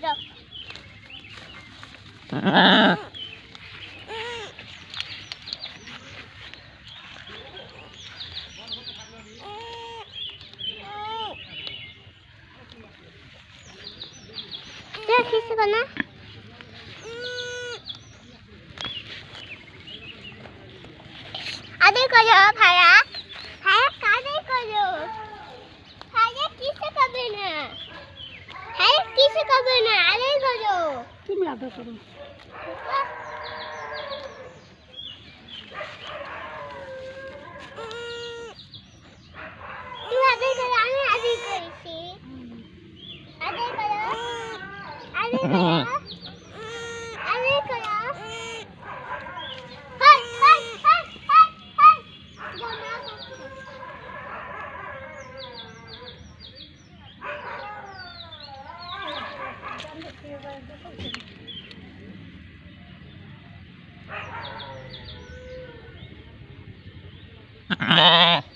যাও কিছু না আদে করো ভাড়া ভাড়া কাদে করো ভাড়া কিসে করবে না ভাড়া কিসে করবে না আদে করো তুমি আদর করো তুমি আদে করো আমি আদে করেছি আদে করো আদে করো আদে করো high high high high high জানা Ah!